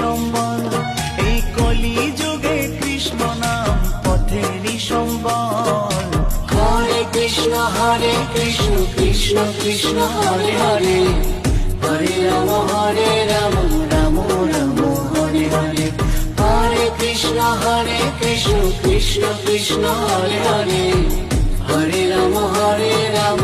সম্বল, এই কলি যুগে কৃষ্ণ নাম পথেরই সম্বল। হরে কৃষ্ণ কৃষ্ণ কৃষ্ণ হরে হরে, হরে রাম রাম রাম হরে হরে। হরে কৃষ্ণ কৃষ্ণ কৃষ্ণ হরে হরে, হরে রাম রাম